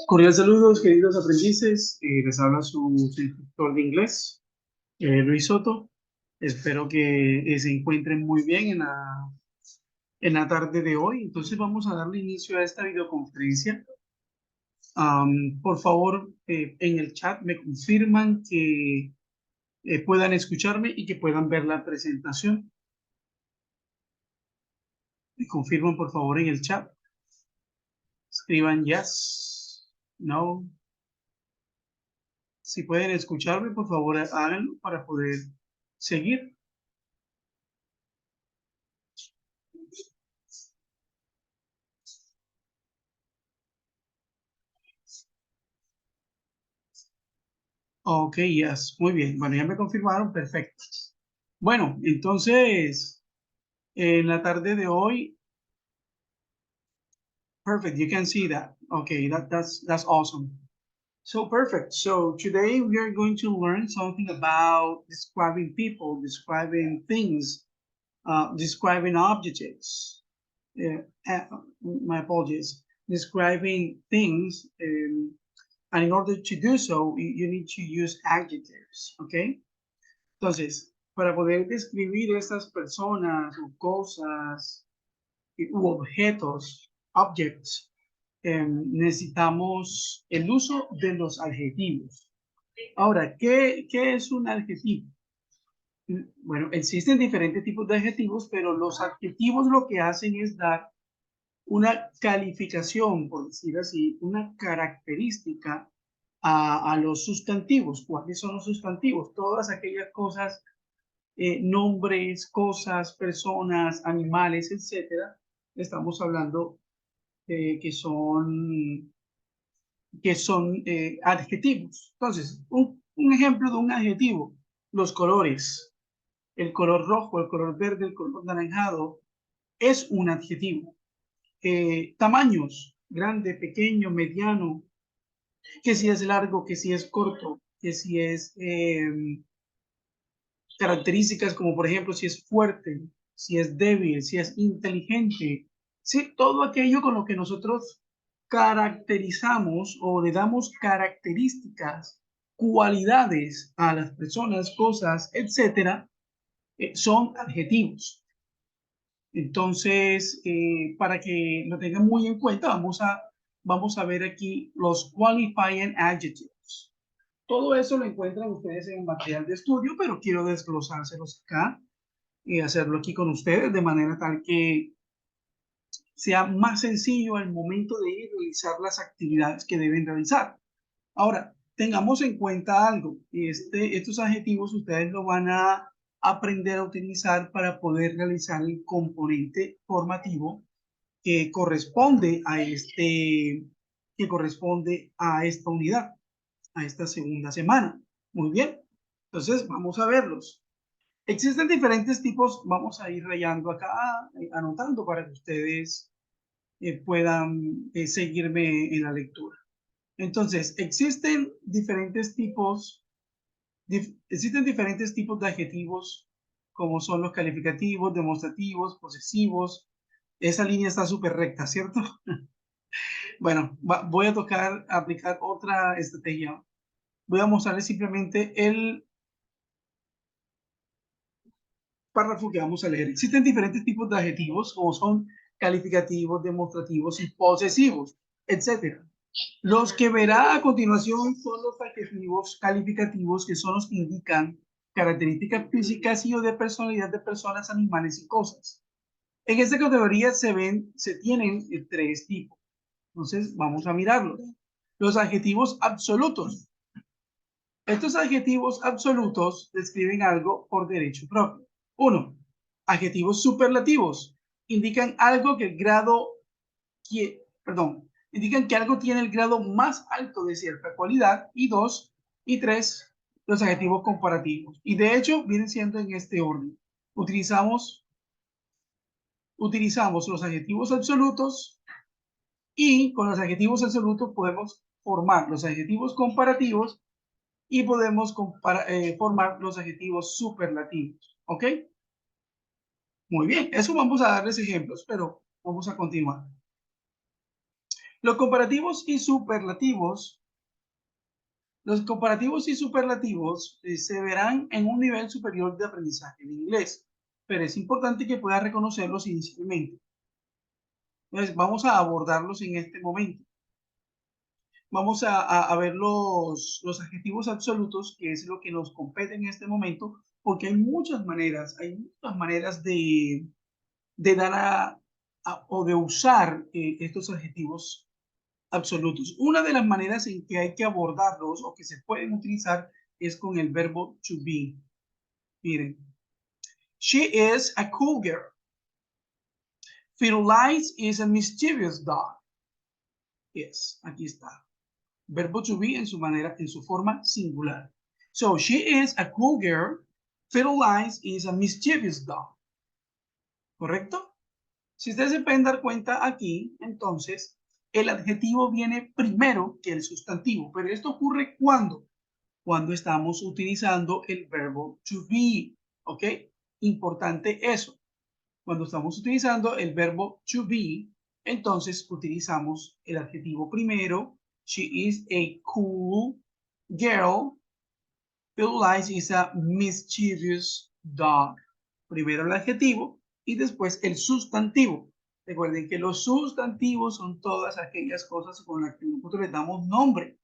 Cordial saludos, queridos aprendices. Les habla su instructor de inglés, Luis Soto. Espero que se encuentren muy bien en la tarde de hoy. Entonces vamos a darle inicio a esta videoconferencia. Por favor, en el chat me confirman que puedan escucharme y que puedan ver la presentación. Me confirman, por favor, en el chat. Escriban yes, no. Si pueden escucharme, por favor, háganlo para poder seguir. Ok, yes, muy bien. Bueno, ya me confirmaron, perfecto. Bueno, entonces, en la tarde de hoy, perfect, you can see that. Okay, that's awesome. So perfect. So today we are going to learn something about describing people, describing things, describing objects. My apologies. Describing things, and in order to do so, you need to use adjectives. Okay. Entonces, para poder describir estas personas o cosas u objetos, objects, necesitamos el uso de los adjetivos. Ahora, ¿qué es un adjetivo? Bueno, existen diferentes tipos de adjetivos, pero los adjetivos lo que hacen es dar una calificación, por decir así, una característica a los sustantivos. ¿Cuáles son los sustantivos? Todas aquellas cosas, nombres, cosas, personas, animales, etcétera. Estamos hablando que son adjetivos. Entonces, un ejemplo de un adjetivo, los colores, el color rojo, el color verde, el color naranjado, es un adjetivo. Tamaños, grande, pequeño, mediano, que si es largo, que si es corto, que si es características como por ejemplo si es fuerte, si es débil, si es inteligente, sí, todo aquello con lo que nosotros caracterizamos o le damos características, cualidades a las personas, cosas, etcétera, son adjetivos. Entonces, para que lo tengan muy en cuenta, vamos a ver aquí los qualifying adjectives. Todo eso lo encuentran ustedes en el material de estudio, pero quiero desglosárselos acá y hacerlo aquí con ustedes de manera tal que sea más sencillo al momento de ir a realizar las actividades que deben realizar. Ahora, tengamos en cuenta algo. Estos adjetivos ustedes lo van a aprender a utilizar para poder realizar el componente formativo que corresponde a esta unidad, a esta segunda semana. Muy bien. Entonces, vamos a verlos. Existen diferentes tipos, vamos a ir rayando acá, anotando para que ustedes puedan seguirme en la lectura. Entonces, existen diferentes tipos de adjetivos, como son los calificativos, demostrativos, posesivos. Esa línea está súper recta, ¿cierto? Bueno, voy a aplicar otra estrategia. Voy a mostrarles simplemente el párrafo que vamos a leer. Existen diferentes tipos de adjetivos, como son calificativos, demostrativos y posesivos, etc. Los que verá a continuación son los adjetivos calificativos, que son los que indican características físicas y o de personalidad de personas, animales y cosas. En esta categoría se tienen tres tipos. Entonces, vamos a mirarlos. Los adjetivos absolutos. Estos adjetivos absolutos describen algo por derecho propio. 1. Adjetivos superlativos. Indican algo indican que algo tiene el grado más alto de cierta cualidad. Y 2 y 3, los adjetivos comparativos. Y de hecho, vienen siendo en este orden. Utilizamos los adjetivos absolutos y con los adjetivos absolutos podemos formar los adjetivos comparativos y podemos formar los adjetivos superlativos. ¿Ok? Muy bien, eso vamos a darles ejemplos, pero vamos a continuar. Los comparativos y superlativos, se verán en un nivel superior de aprendizaje de inglés, pero es importante que puedas reconocerlos inicialmente. Entonces, vamos a abordarlos en este momento. Vamos a ver los adjetivos absolutos, que es lo que nos compete en este momento, porque hay muchas maneras de dar o de usar estos adjetivos absolutos. Una de las maneras en que hay que abordarlos o que se pueden utilizar es con el verbo to be. Miren, she is a cool girl. Firulais is a mischievous dog. Yes, aquí está. Verbo to be en su forma singular. So, she is a cool girl. Firulais is a mischievous dog. ¿Correcto? Si ustedes se pueden dar cuenta aquí, entonces, el adjetivo viene primero que el sustantivo. Pero esto ocurre ¿cuándo? Cuando estamos utilizando el verbo to be. ¿Ok? Importante eso. Cuando estamos utilizando el verbo to be, entonces utilizamos el adjetivo primero. She is a cool girl. Bill Lies is a mischievous dog. Primero el adjetivo y después el sustantivo. Recuerden que los sustantivos son todas aquellas cosas con las que nosotros les damos nombre.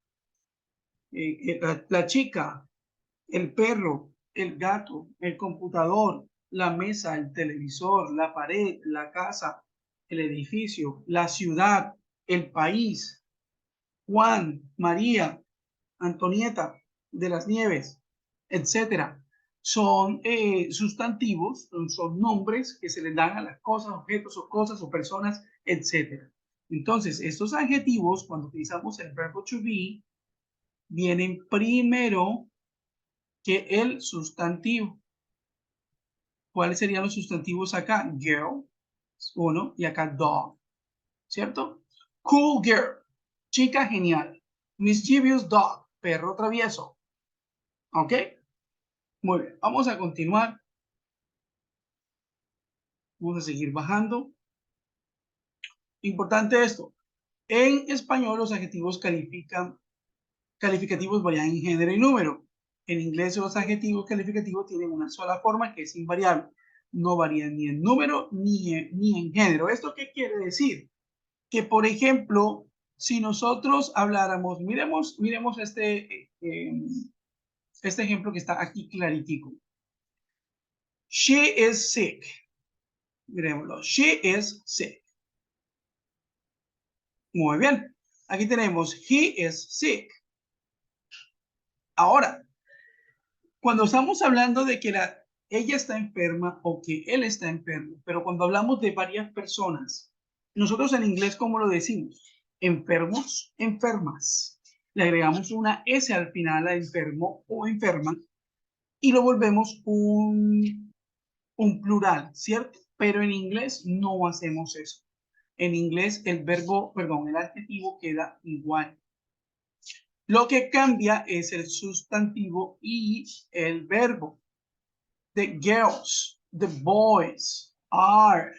La chica, el perro, el gato, el computador, la mesa, el televisor, la pared, la casa, el edificio, la ciudad, el país, Juan, María, Antonieta de las Nieves, etcétera. Son sustantivos, son nombres que se les dan a las cosas, objetos o cosas o personas, etcétera. Entonces, estos adjetivos, cuando utilizamos el verbo to be, vienen primero que el sustantivo. ¿Cuáles serían los sustantivos acá? Girl, uno, y acá dog, ¿cierto? Cool girl, chica genial. Mischievous dog, perro travieso. ¿Ok? Muy bien, vamos a continuar. Vamos a seguir bajando. Importante esto. En español los adjetivos calificativos varían en género y número. En inglés los adjetivos calificativos tienen una sola forma que es invariable. No varían ni en número ni en género. ¿Esto qué quiere decir? Que, por ejemplo, si nosotros habláramos, miremos este ejemplo que está aquí claritico. She is sick. Miremoslo. She is sick. Muy bien. Aquí tenemos he is sick. Ahora, cuando estamos hablando de que ella está enferma o que él está enfermo, pero cuando hablamos de varias personas, nosotros en inglés, ¿cómo lo decimos? Enfermos, enfermas. Le agregamos una S al final a enfermo o enferma y lo volvemos un plural, ¿cierto? Pero en inglés no hacemos eso. En inglés el adjetivo queda igual. Lo que cambia es el sustantivo y el verbo. The girls, the boys are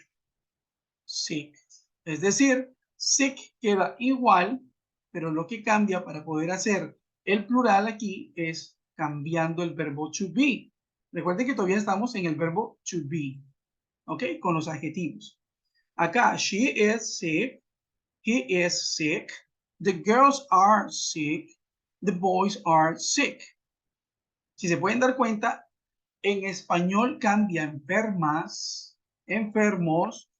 sick. Es decir, sick queda igual, pero lo que cambia para poder hacer el plural aquí es cambiando el verbo to be. Recuerden que todavía estamos en el verbo to be, ¿ok? Con los adjetivos. Acá, she is sick, he is sick, the girls are sick, the boys are sick. Si se pueden dar cuenta, en español cambia enfermas, enfermos,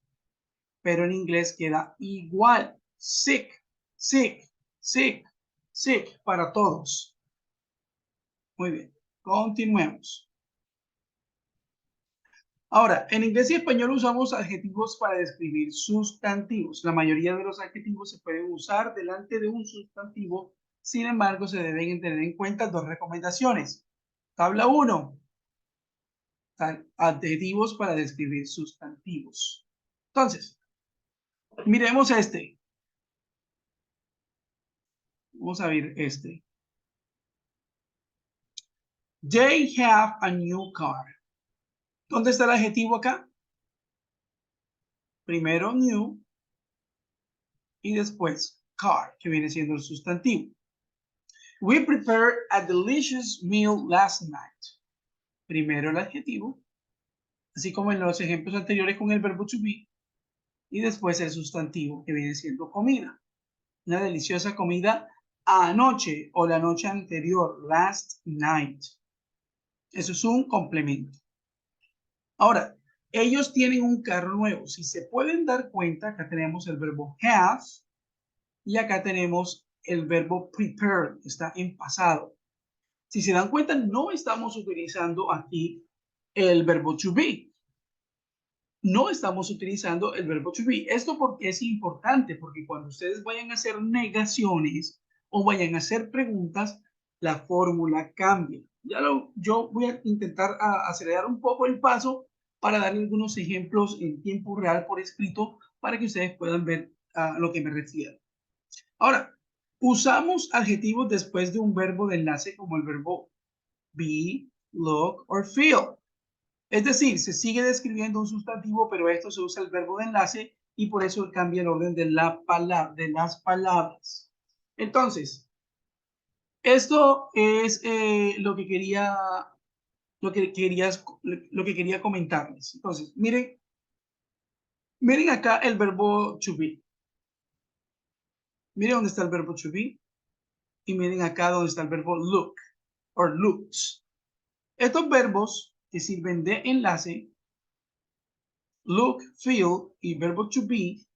pero en inglés queda igual. Sick, sick, sick, sick para todos. Muy bien, continuemos. Ahora, en inglés y español usamos adjetivos para describir sustantivos. La mayoría de los adjetivos se pueden usar delante de un sustantivo. Sin embargo, se deben tener en cuenta dos recomendaciones. Tabla 1. Adjetivos para describir sustantivos. Entonces, miremos este. Vamos a ver este. They have a new car. ¿Dónde está el adjetivo acá? Primero new y después car, que viene siendo el sustantivo. We prepared a delicious meal last night. Primero el adjetivo, así como en los ejemplos anteriores con el verbo to be, y después el sustantivo, que viene siendo comida. Una deliciosa comida anoche o la noche anterior, last night. Eso es un complemento. Ahora, ellos tienen un carro nuevo. Si se pueden dar cuenta, acá tenemos el verbo have y acá tenemos el verbo prepare, está en pasado. Si se dan cuenta, no estamos utilizando aquí el verbo to be. No estamos utilizando el verbo to be. Esto porque es importante, porque cuando ustedes vayan a hacer negaciones o vayan a hacer preguntas, la fórmula cambia. Yo voy a intentar acelerar un poco el paso para darle algunos ejemplos en tiempo real por escrito para que ustedes puedan ver a lo que me refiero. Ahora, usamos adjetivos después de un verbo de enlace como el verbo be, look or feel. Es decir, se sigue describiendo un sustantivo, pero esto se usa el verbo de enlace y por eso cambia el orden de las palabras. Entonces, esto es lo que quería comentarles. Entonces, miren acá el verbo to be. Miren dónde está el verbo to be y miren acá donde está el verbo look or looks. Estos verbos que sirven de enlace, look, feel y verbo to be,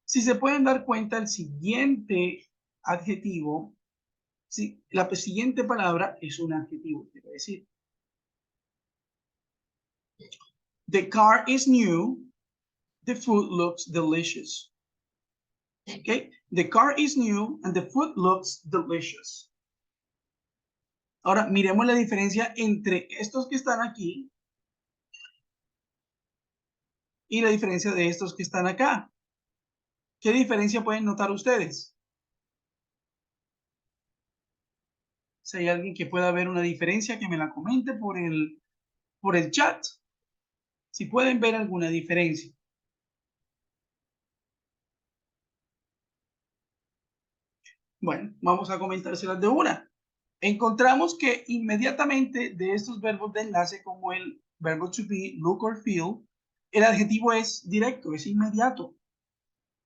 si se pueden dar cuenta, el siguiente adjetivo, la siguiente palabra es un adjetivo, quiero decir. The car is new. The food looks delicious. Okay? The car is new and the food looks delicious. Ahora, miremos la diferencia entre estos que están aquí y la diferencia de estos que están acá. ¿Qué diferencia pueden notar ustedes? Si hay alguien que pueda ver una diferencia, que me la comente por el chat. Si pueden ver alguna diferencia. Bueno, vamos a comentárselas de una. Encontramos que inmediatamente de estos verbos de enlace como el verbo to be, look or feel, el adjetivo es directo, es inmediato.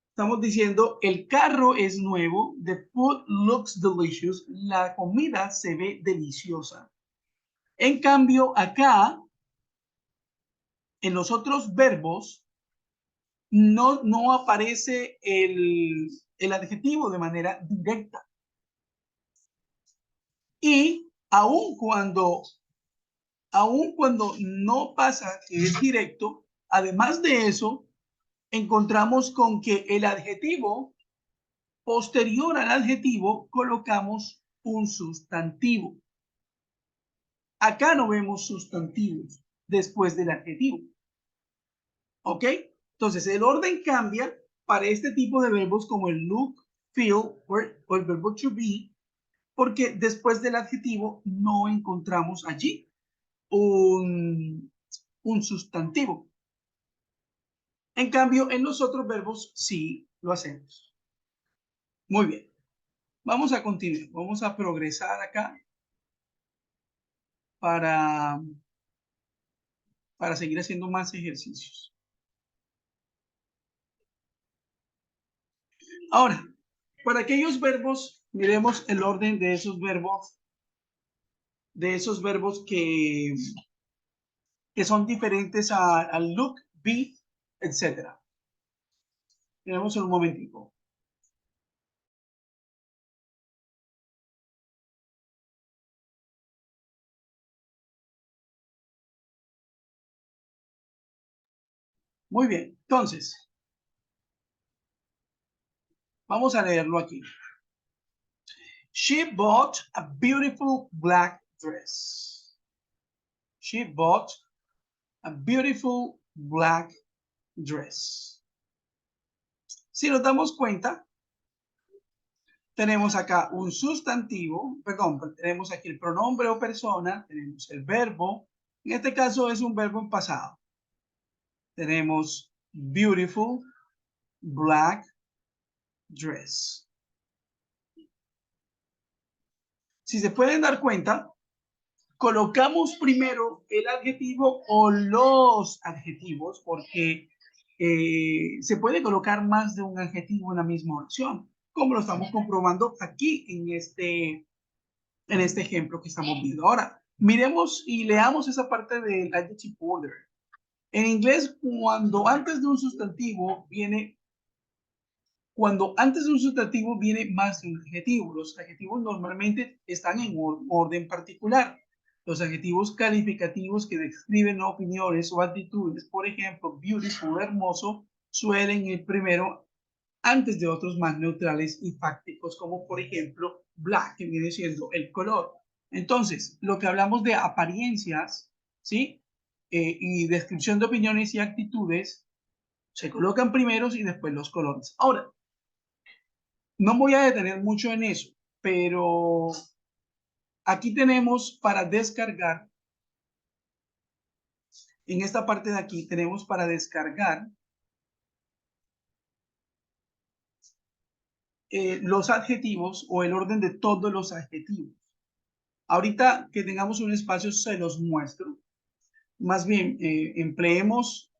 Estamos diciendo, el carro es nuevo, the food looks delicious, la comida se ve deliciosa. En cambio, acá, en los otros verbos, no aparece el adjetivo de manera directa. Y aun cuando no pasa que es directo, además de eso, encontramos con que el adjetivo, posterior al adjetivo, colocamos un sustantivo. Acá no vemos sustantivos después del adjetivo. ¿Ok? Entonces, el orden cambia para este tipo de verbos como el look, feel o el verbo to be, porque después del adjetivo no encontramos allí un sustantivo. En cambio, en los otros verbos sí lo hacemos. Muy bien. Vamos a continuar. Vamos a progresar acá para seguir haciendo más ejercicios. Ahora, para aquellos verbos, miremos el orden de esos verbos que son diferentes al look, be, etc. Miremos en un momentico. Muy bien, entonces, vamos a leerlo aquí. She bought a beautiful black dress. She bought a beautiful black dress. Si nos damos cuenta, tenemos acá un sustantivo, perdón, tenemos aquí el pronombre o persona, tenemos el verbo, en este caso es un verbo en pasado. Tenemos beautiful black dress. si se pueden dar cuenta, colocamos primero el adjetivo o los adjetivos, porque se puede colocar más de un adjetivo en la misma oración, como lo estamos comprobando aquí en este ejemplo que estamos viendo. Ahora, miremos y leamos esa parte del adjective order. En inglés, cuando antes de un sustantivo viene más de un adjetivo. Los adjetivos normalmente están en orden particular. Los adjetivos calificativos que describen opiniones o actitudes, por ejemplo, beautiful, hermoso, suelen ir primero antes de otros más neutrales y fácticos, como por ejemplo black, que viene siendo el color. Entonces, lo que hablamos de apariencias, ¿sí? Y descripción de opiniones y actitudes, se colocan primeros y después los colores. Ahora, no voy a detener mucho en eso, pero aquí tenemos para descargar, en esta parte de aquí tenemos para descargar los adjetivos o el orden de todos los adjetivos. Ahorita que tengamos un espacio se los muestro. Más bien, empleemos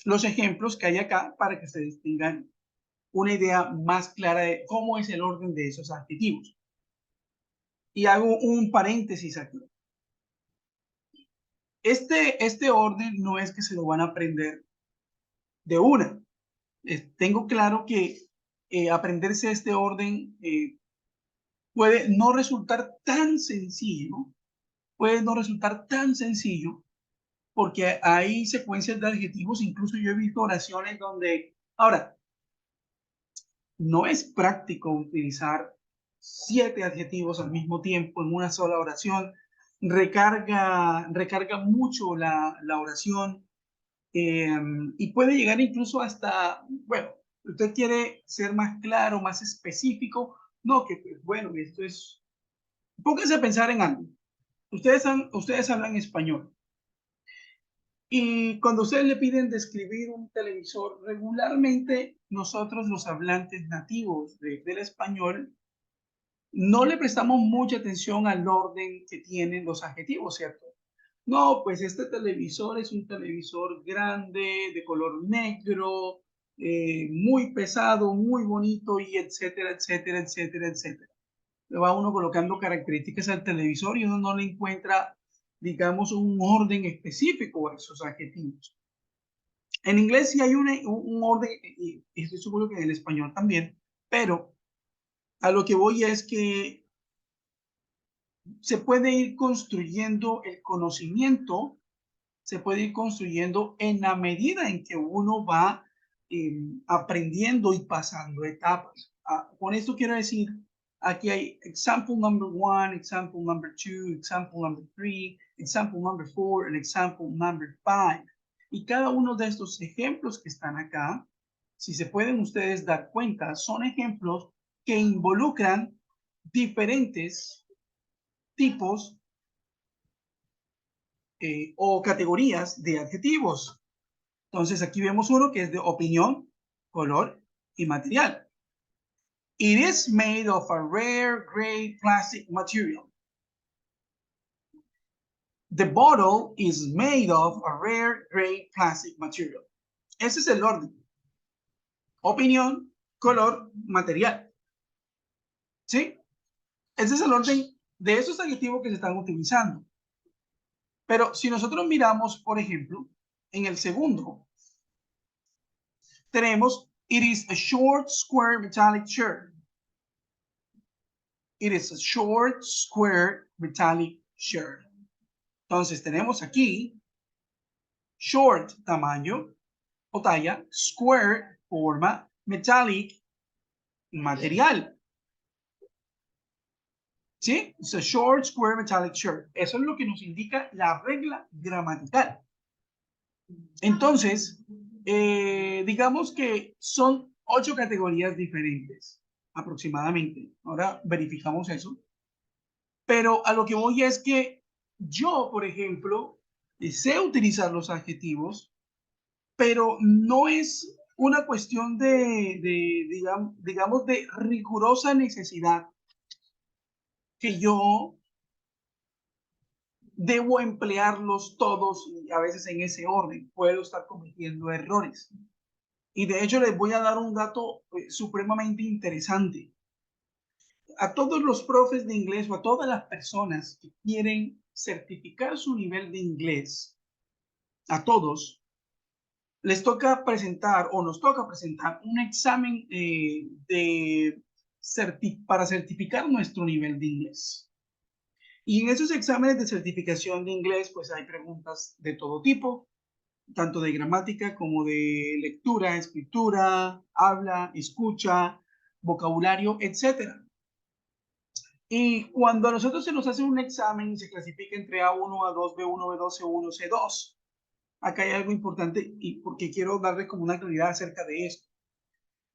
los ejemplos que hay acá para que ustedes tengan una idea más clara de cómo es el orden de esos adjetivos. Y hago un paréntesis aquí. Este orden no es que se lo van a aprender de una. Tengo claro que aprenderse este orden puede no resultar tan sencillo, porque hay secuencias de adjetivos, incluso yo he visto oraciones donde, ahora, no es práctico utilizar 7 adjetivos al mismo tiempo en una sola oración, recarga mucho la oración. Y puede llegar incluso hasta, bueno, usted quiere ser más claro, más específico, no, que pues, bueno, esto es, pónganse a pensar en algo. Ustedes hablan español y cuando ustedes le piden describir un televisor, regularmente nosotros los hablantes nativos del español no le prestamos mucha atención al orden que tienen los adjetivos, ¿cierto? No, pues este televisor es un televisor grande, de color negro, muy pesado, muy bonito y etcétera, etcétera, etcétera, etcétera. Le va uno colocando características al televisor y uno no le encuentra, digamos, un orden específico a esos adjetivos. En inglés sí hay un orden, y estoy seguro que en el español también, pero a lo que voy es que se puede ir construyendo el conocimiento, se puede ir construyendo en la medida en que uno va aprendiendo y pasando etapas. Con esto quiero decir, aquí hay example number 1, example number 2, example number 3, example number 4, and example number 5. Y cada uno de estos ejemplos que están acá, si se pueden ustedes dar cuenta, son ejemplos que involucran diferentes tipos o categorías de adjetivos. Entonces aquí vemos uno que es de opinión, color y material. It is made of a rare gray plastic material. The bottle is made of a rare gray plastic material. Ese es el orden. Opinión, color, material. ¿Sí? Ese es el orden de esos adjetivos que se están utilizando. Pero si nosotros miramos, por ejemplo, en el segundo, tenemos it is a short, square, metallic shirt. It is a short, square, metallic shirt. Entonces tenemos aquí short, tamaño o talla, square, forma, metallic, material. ¿Sí? It's a short, square, metallic shirt. Eso es lo que nos indica la regla gramatical. Entonces, digamos que son 8 categorías diferentes aproximadamente. Ahora verificamos eso. Pero a lo que voy es que yo, por ejemplo, sé utilizar los adjetivos, pero no es una cuestión digamos, de rigurosa necesidad que yo debo emplearlos todos y a veces en ese orden. Puedo estar cometiendo errores. Y de hecho les voy a dar un dato supremamente interesante. A todos los profes de inglés o a todas las personas que quieren certificar su nivel de inglés, a todos, les toca presentar o nos toca presentar un examen para certificar nuestro nivel de inglés. Y en esos exámenes de certificación de inglés, pues hay preguntas de todo tipo, tanto de gramática como de lectura, escritura, habla, escucha, vocabulario, etcétera. Y cuando a nosotros se nos hace un examen, se clasifica entre A1, A2, B1, B2, C1, C2. Acá hay algo importante y porque quiero darle como una claridad acerca de esto.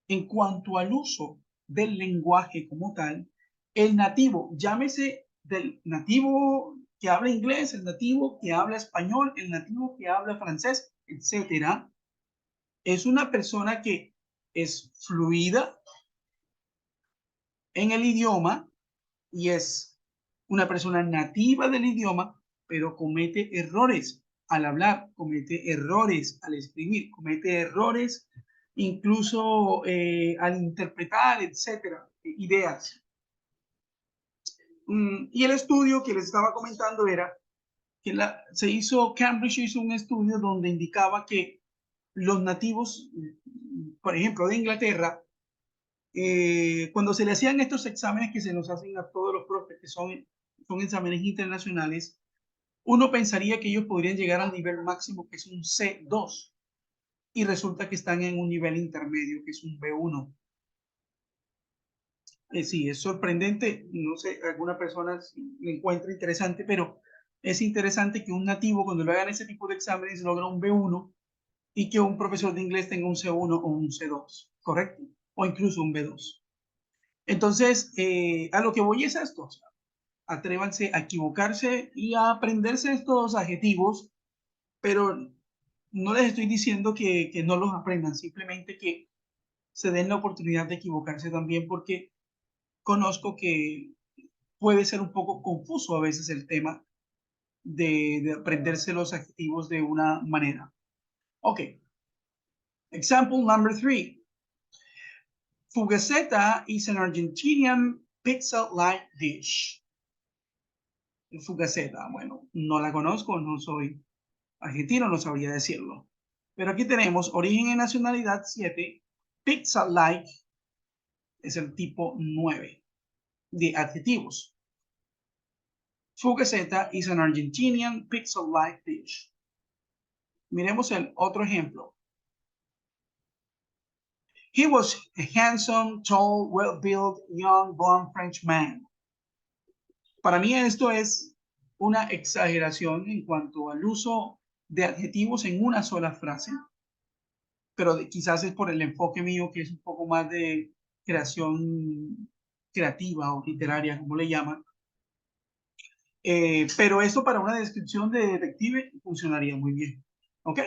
En cuanto al uso del lenguaje como tal, el nativo, llámese del nativo que habla inglés, el nativo que habla español, el nativo que habla francés, etcétera, es una persona que es fluida en el idioma y es una persona nativa del idioma, pero comete errores al hablar, comete errores al escribir, comete errores incluso al interpretar, etcétera, ideas. Y el estudio que les estaba comentando era que Cambridge hizo un estudio donde indicaba que los nativos, por ejemplo, de Inglaterra, cuando se le hacían estos exámenes que se nos hacen a todos los profes, que son exámenes internacionales, uno pensaría que ellos podrían llegar al nivel máximo, que es un C2, y resulta que están en un nivel intermedio, que es un B1. Sí, es sorprendente, no sé, alguna persona me encuentra interesante, pero es interesante que un nativo, cuando le hagan ese tipo de exámenes, logra un B1 y que un profesor de inglés tenga un C1 o un C2, ¿correcto? O incluso un B2. Entonces, a lo que voy es esto, o sea, atrévanse a equivocarse y a aprenderse estos adjetivos, pero no les estoy diciendo que no los aprendan, simplemente que se den la oportunidad de equivocarse también, porque conozco que puede ser un poco confuso a veces el tema de aprenderse los adjetivos de una manera. Ok, example number 3. Fugaceta is an Argentinian pizza-like dish. Fugaceta, bueno, no la conozco, no soy argentino, no sabría decirlo. Pero aquí tenemos origen y nacionalidad 7, pizza-like es el tipo 9 de adjetivos. Fugaceta is an Argentinian pizza-like dish. Miremos el otro ejemplo. He was a handsome, tall, well-built, young, blonde French man. Para mí esto es una exageración en cuanto al uso de adjetivos en una sola frase, pero quizás es por el enfoque mío que es un poco más de creación creativa o literaria, como le llaman. Pero esto para una descripción de detective funcionaría muy bien. ¿Ok?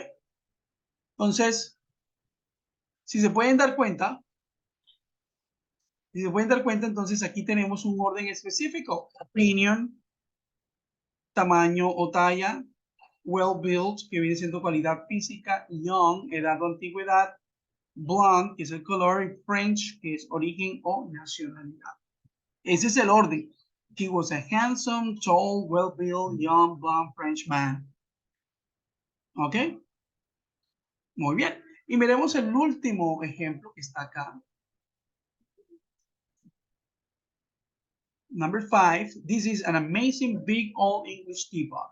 Entonces, si se pueden dar cuenta, entonces aquí tenemos un orden específico. Opinion, tamaño o talla, well-built, que viene siendo cualidad física, young, edad o antigüedad, blonde, que es el color, y French, que es origen o nacionalidad. Ese es el orden. He was a handsome, tall, well-built, young, blonde French man. ¿Ok? Muy bien. Y miremos el último ejemplo que está acá. Number 5. This is an amazing big old English teapot.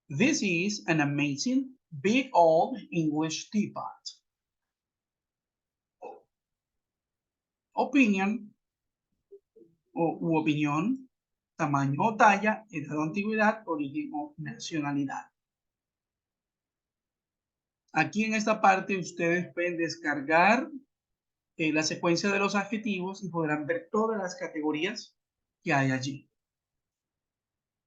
This is an amazing big old English teapot. Opinion u opinión, tamaño o talla, edad o antigüedad, origen o nacionalidad. Aquí en esta parte ustedes pueden descargar la secuencia de los adjetivos y podrán ver todas las categorías que hay allí.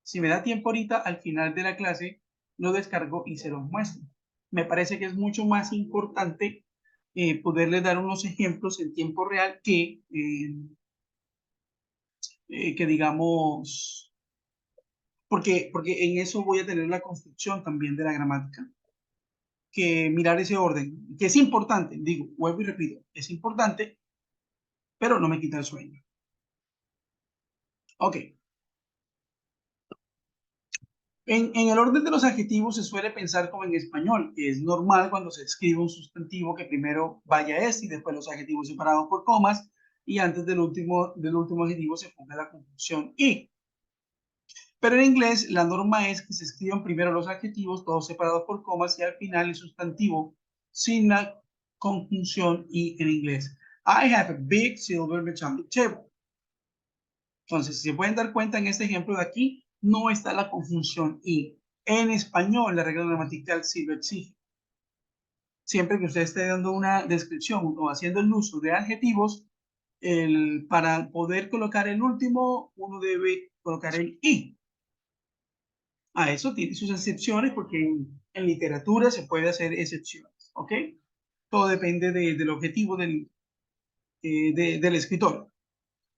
Si me da tiempo ahorita, al final de la clase, lo descargo y se los muestro. Me parece que es mucho más importante poderles dar unos ejemplos en tiempo real que que digamos, porque en eso voy a tener la construcción también de la gramática, que mirar ese orden, que es importante, digo, vuelvo y repito, es importante, pero no me quita el sueño. Ok. En el orden de los adjetivos se suele pensar como en español, que es normal cuando se escribe un sustantivo que primero vaya y después los adjetivos separados por comas y antes del último adjetivo se ponga la conjunción y. Pero en inglés la norma es que se escriban primero los adjetivos, todos separados por comas, y al final el sustantivo sin la conjunción y en inglés. I have a big silver metallic table. Entonces, si se pueden dar cuenta en este ejemplo de aquí, no está la conjunción y. En español, la regla gramatical sí lo exige. Siempre que usted esté dando una descripción o haciendo el uso de adjetivos, para poder colocar el último, uno debe colocar el y. A eso tiene sus excepciones porque en literatura se puede hacer excepciones, ¿ok? Todo depende del objetivo del escritor.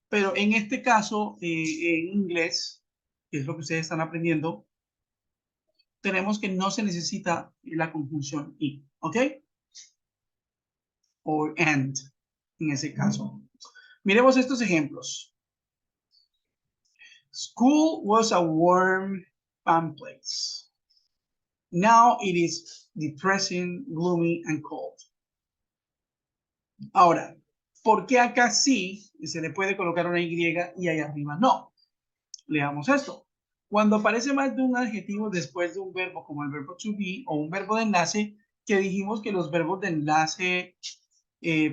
Pero en este caso, en inglés, que es lo que ustedes están aprendiendo, tenemos que no se necesita la conjunción y, ¿ok? O and, en ese caso. Miremos estos ejemplos. School was a warm, fun place. Now it is depressing, gloomy, and cold. Ahora, ¿por qué acá sí se le puede colocar una Y y ahí arriba no? Leamos esto. Cuando aparece más de un adjetivo después de un verbo, como el verbo to be o un verbo de enlace, que dijimos que los verbos de enlace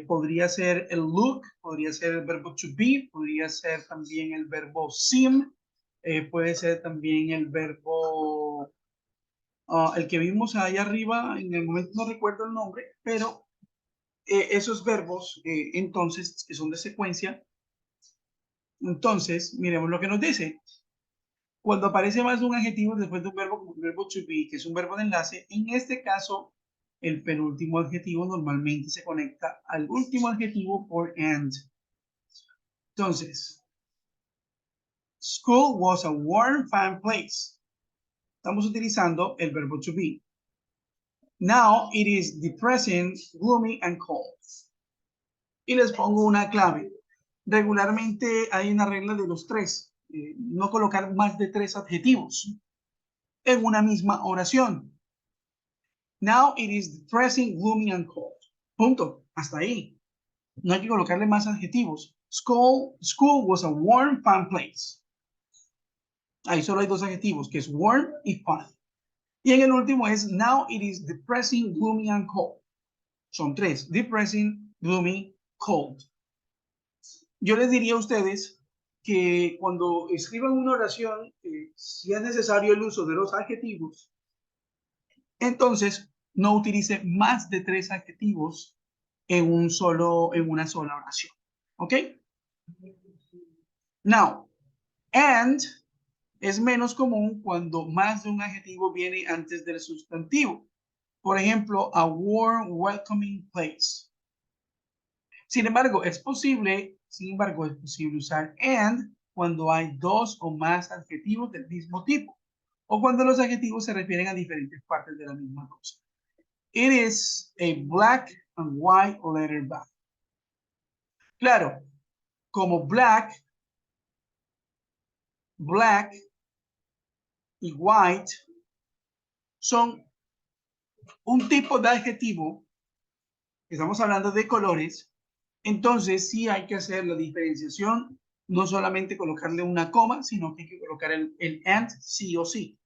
podría ser el look, podría ser el verbo to be, podría ser también el verbo seem, puede ser también el verbo, el que vimos ahí arriba, en el momento no recuerdo el nombre, pero esos verbos, entonces, que son de secuencia, entonces, miremos lo que nos dice. Cuando aparece más de un adjetivo después de un verbo, como el verbo to be, que es un verbo de enlace, en este caso, el penúltimo adjetivo normalmente se conecta al último adjetivo por and. Entonces, school was a warm, fun place. Estamos utilizando el verbo to be. Now it is depressing, gloomy, and cold. Y les pongo una clave. Regularmente hay una regla de los tres. No colocar más de 3 adjetivos en una misma oración. Now it is depressing, gloomy, and cold. Punto. Hasta ahí. No hay que colocarle más adjetivos. School was a warm, fun place. Ahí solo hay 2 adjetivos, que es warm y fun. Y en el último es now it is depressing, gloomy, and cold. Son 3. Depressing, gloomy, cold. Yo les diría a ustedes que cuando escriban una oración, si es necesario el uso de los adjetivos, entonces no utilice más de 3 adjetivos en una sola oración. ¿Ok? Now, and es menos común cuando más de un adjetivo viene antes del sustantivo. Por ejemplo, a warm, welcoming place. Sin embargo, es posible usar and cuando hay 2 o más adjetivos del mismo tipo o cuando los adjetivos se refieren a diferentes partes de la misma cosa. It is a black and white leather bag. Claro, como black y white son un tipo de adjetivo, estamos hablando de colores, entonces sí hay que hacer la diferenciación, no solamente colocarle una coma, sino que hay que colocar el and sí o sí.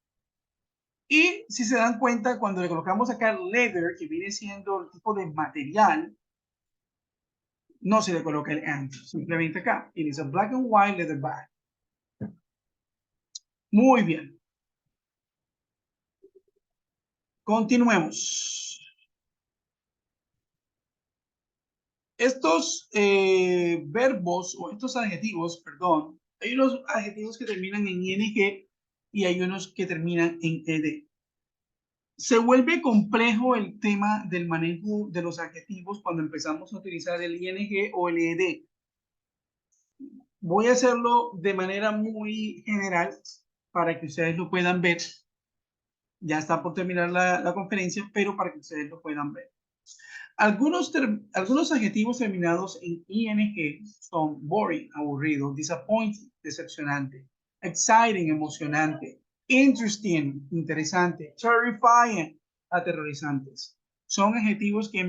Y si se dan cuenta, cuando le colocamos acá leather, que viene siendo el tipo de material, no se le coloca el and, simplemente acá. It is a black and white leather bag. Muy bien. Continuemos. Estos verbos o estos adjetivos, perdón, hay unos adjetivos que terminan en ing y hay unos que terminan en ed. Se vuelve complejo el tema del manejo de los adjetivos cuando empezamos a utilizar el ing o el ed. Voy a hacerlo de manera muy general para que ustedes lo puedan ver. Ya está por terminar la conferencia, pero para que ustedes lo puedan ver. Algunos adjetivos terminados en ing son boring, aburrido, disappointing, decepcionante, exciting, emocionante, interesting, interesante, terrifying, aterrorizantes. Son adjetivos que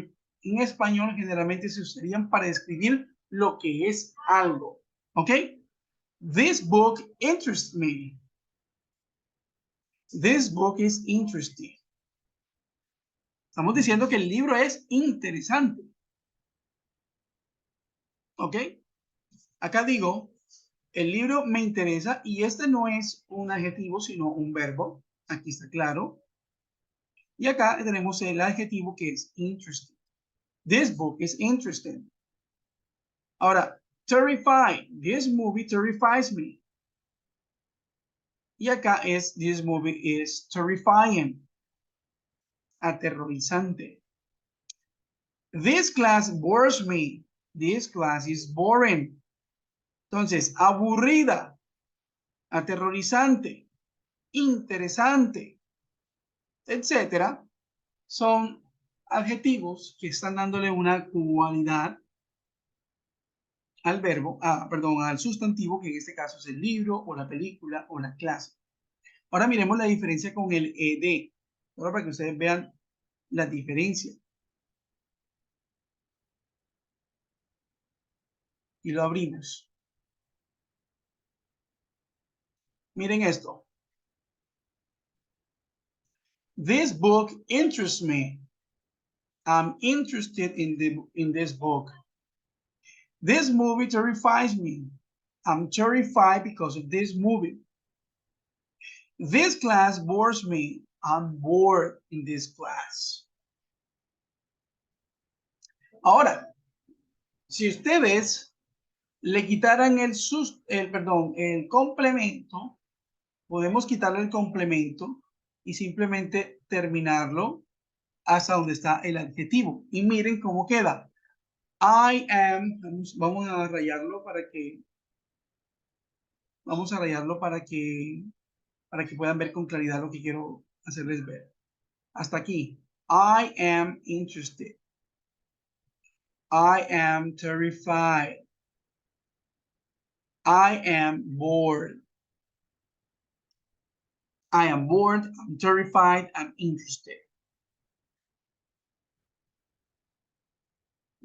en español generalmente se usarían para describir lo que es algo. ¿Ok? This book interests me. This book is interesting. Estamos diciendo que el libro es interesante. ¿Ok? Acá digo, el libro me interesa y este no es un adjetivo, sino un verbo. Aquí está claro. Y acá tenemos el adjetivo que es interesting. This book is interesting. Ahora, terrify. This movie terrifies me. Y acá es, this movie is terrifying. Aterrorizante. This class bores me. This class is boring. Entonces, aburrida, aterrorizante, interesante, etcétera, son adjetivos que están dándole una cualidad al verbo, perdón, al sustantivo, que en este caso es el libro o la película o la clase. Ahora miremos la diferencia con el ed. Ahora para que ustedes vean la diferencia. Y lo abrimos. Miren esto. This book interests me. I'm interested in this book. This movie terrifies me. I'm terrified because of this movie. This class bores me. I'm bored in this class. Ahora, si ustedes le quitaran el complemento, podemos quitarle el complemento y simplemente terminarlo hasta donde está el adjetivo. Y miren cómo queda. I am, vamos a rayarlo para que puedan ver con claridad lo que quiero hacerles ver. Hasta aquí. I am interested. I am terrified. I am bored. I am bored, I'm terrified, I'm interested.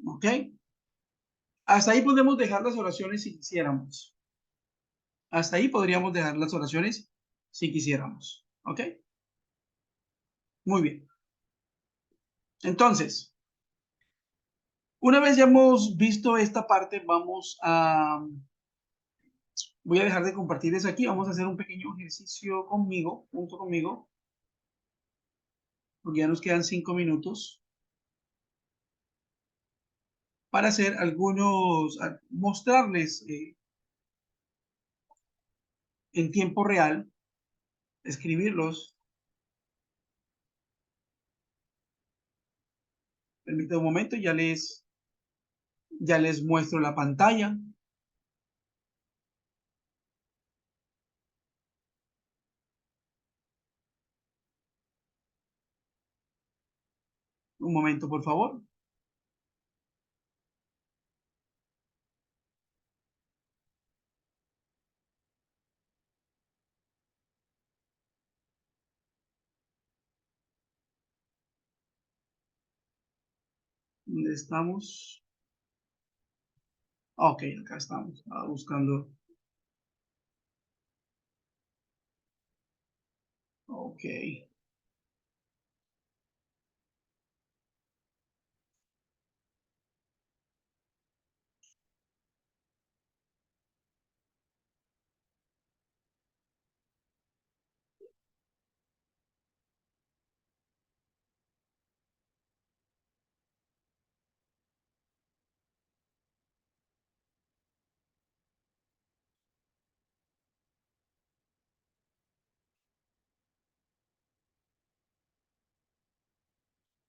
¿Ok? Hasta ahí podemos dejar las oraciones si quisiéramos. Hasta ahí podríamos dejar las oraciones si quisiéramos. ¿Ok? Muy bien. Entonces, una vez ya hemos visto esta parte, voy a dejar de compartirles aquí. Vamos a hacer un pequeño ejercicio conmigo, junto conmigo, porque ya nos quedan 5 minutos para hacer mostrarles en tiempo real, escribirlos. Permítanme un momento, ya les muestro la pantalla. Un momento, por favor. ¿Dónde estamos? Ok, acá estamos. Estaba buscando. Ok.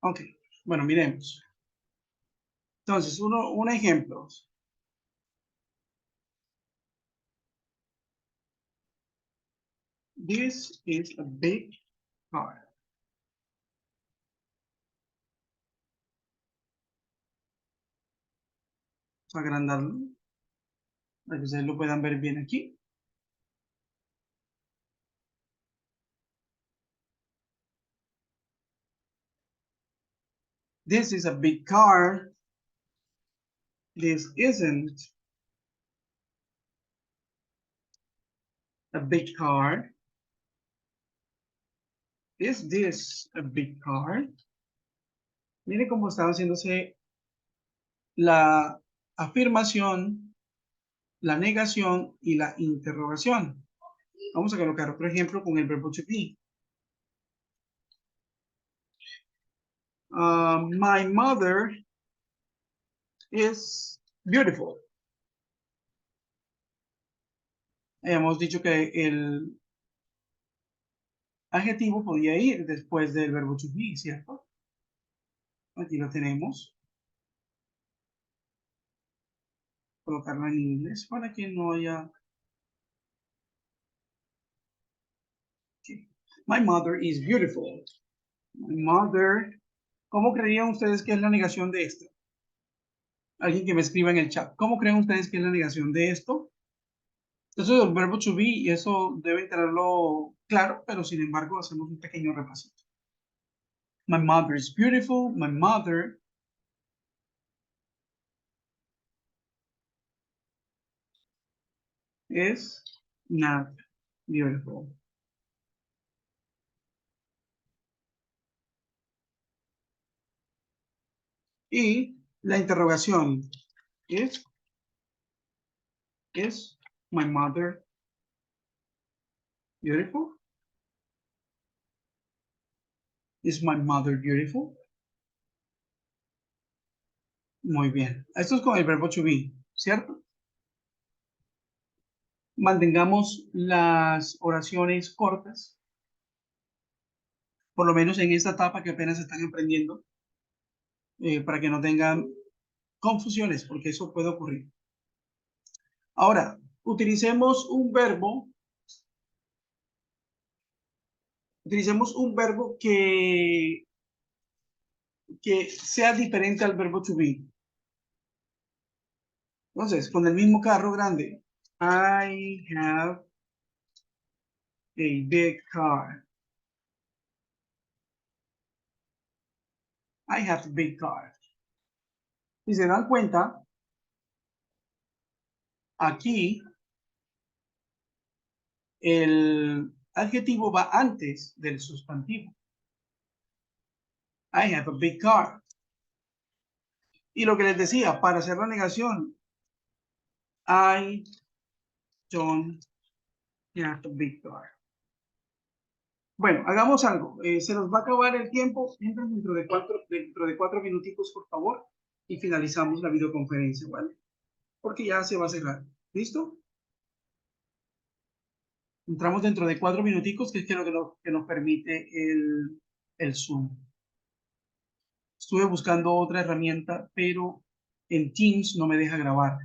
Ok. Bueno, miremos. Entonces, un ejemplo. This is a big car. Vamos a agrandarlo para que ustedes lo puedan ver bien aquí. This is a big car. This isn't a big car. Is this a big car? Mire cómo está haciéndose la afirmación, la negación y la interrogación. Vamos a colocar otro ejemplo con el verbo to be. My mother is beautiful. Hemos dicho que el adjetivo podía ir después del verbo to be, ¿cierto? Aquí lo tenemos. Colocarlo en inglés para que no haya... Okay. My mother is beautiful. My mother... ¿Cómo creían ustedes que es la negación de esto? Alguien que me escriba en el chat. ¿Cómo creen ustedes que es la negación de esto? Eso es el verbo to be y eso deben tenerlo claro, pero sin embargo hacemos un pequeño repasito. My mother is beautiful. My mother is not beautiful. Y la interrogación es my mother beautiful? Is my mother beautiful? Muy bien. Esto es con el verbo to be, ¿cierto? Mantengamos las oraciones cortas, por lo menos en esta etapa que apenas están aprendiendo, para que no tengan confusiones, porque eso puede ocurrir. Ahora, utilicemos un verbo que sea diferente al verbo to be. Entonces, con el mismo carro grande, I have a big car. I have a big car. Si se dan cuenta, aquí el adjetivo va antes del sustantivo. I have a big car. Y lo que les decía, para hacer la negación, I don't have a big car. Bueno, hagamos algo. Se nos va a acabar el tiempo. Entren dentro de cuatro minuticos, por favor, y finalizamos la videoconferencia, ¿vale? Porque ya se va a cerrar. ¿Listo? Entramos dentro de 4 minuticos, que es que nos permite el Zoom. Estuve buscando otra herramienta, pero en Teams no me deja grabar.